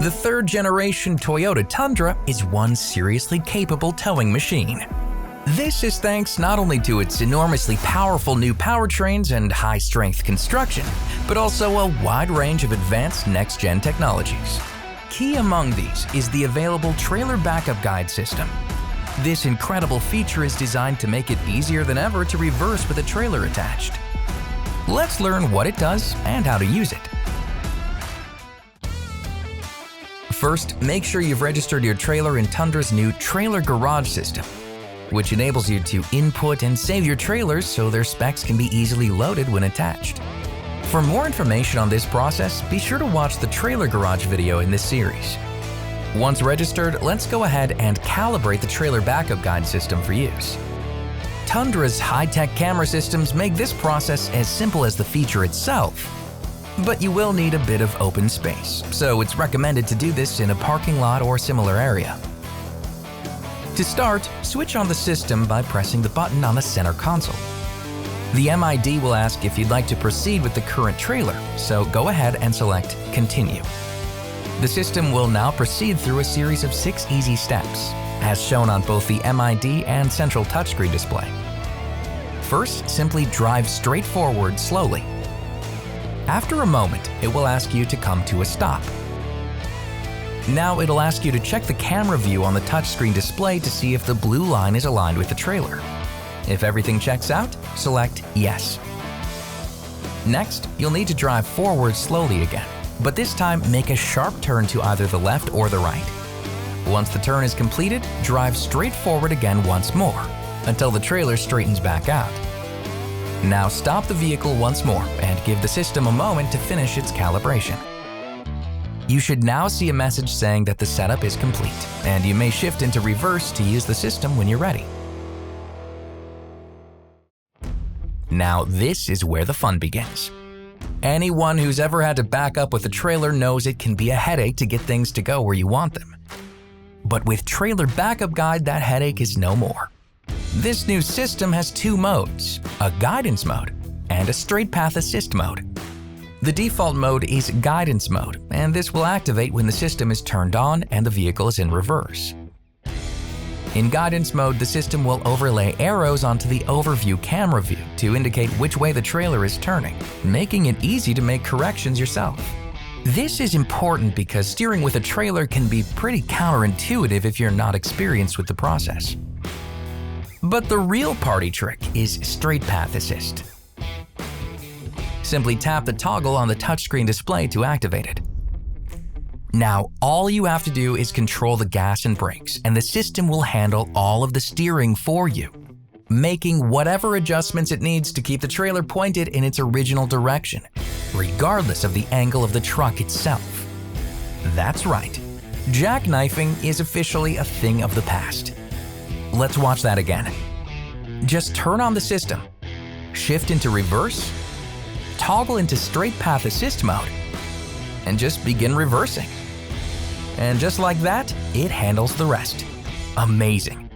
The third-generation Toyota Tundra is one seriously capable towing machine. This is thanks not only to its enormously powerful new powertrains and high-strength construction, but also a wide range of advanced next-gen technologies. Key among these is the available trailer backup guide system. This incredible feature is designed to make it easier than ever to reverse with a trailer attached. Let's learn what it does and how to use it. First, make sure you've registered your trailer in Tundra's new Trailer Garage system, which enables you to input and save your trailers so their specs can be easily loaded when attached. For more information on this process, be sure to watch the Trailer Garage video in this series. Once registered, let's go ahead and calibrate the trailer backup guide system for use. Tundra's high-tech camera systems make this process as simple as the feature itself, but you will need a bit of open space, so it's recommended to do this in a parking lot or similar area. To start, switch on the system by pressing the button on the center console. The MID will ask if you'd like to proceed with the current trailer, so go ahead and select Continue. The system will now proceed through a series of 6 easy steps, as shown on both the MID and central touchscreen display. First, simply drive straight forward slowly. After a moment, it will ask you to come to a stop. Now it'll ask you to check the camera view on the touchscreen display to see if the blue line is aligned with the trailer. If everything checks out, select Yes. Next, you'll need to drive forward slowly again, but this time make a sharp turn to either the left or the right. Once the turn is completed, drive straight forward again once more, until the trailer straightens back out. Now stop the vehicle once more and give the system a moment to finish its calibration. You should now see a message saying that the setup is complete, and you may shift into reverse to use the system when you're ready. Now this is where the fun begins. Anyone who's ever had to back up with a trailer knows it can be a headache to get things to go where you want them. But with Trailer Backup Guide, that headache is no more. This new system has 2 modes, a guidance mode and a straight path assist mode. The default mode is guidance mode, and this will activate when the system is turned on and the vehicle is in reverse. In guidance mode, the system will overlay arrows onto the overview camera view to indicate which way the trailer is turning, making it easy to make corrections yourself. This is important because steering with a trailer can be pretty counterintuitive if you're not experienced with the process. But the real party trick is straight path assist. Simply tap the toggle on the touchscreen display to activate it. Now, all you have to do is control the gas and brakes, and the system will handle all of the steering for you, making whatever adjustments it needs to keep the trailer pointed in its original direction, regardless of the angle of the truck itself. That's right, jackknifing is officially a thing of the past. Let's watch that again. Just turn on the system, shift into reverse, toggle into straight path assist mode, and just begin reversing. And just like that, it handles the rest. Amazing.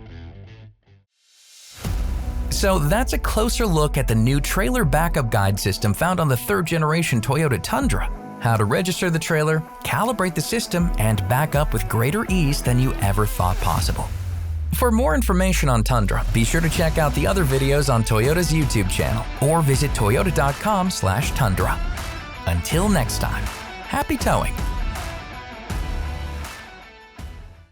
So that's a closer look at the new trailer backup guide system found on the 3rd generation Toyota Tundra. How to register the trailer, calibrate the system, and back up with greater ease than you ever thought possible. For more information on Tundra, be sure to check out the other videos on Toyota's YouTube channel or visit toyota.com/Tundra. Until next time, happy towing!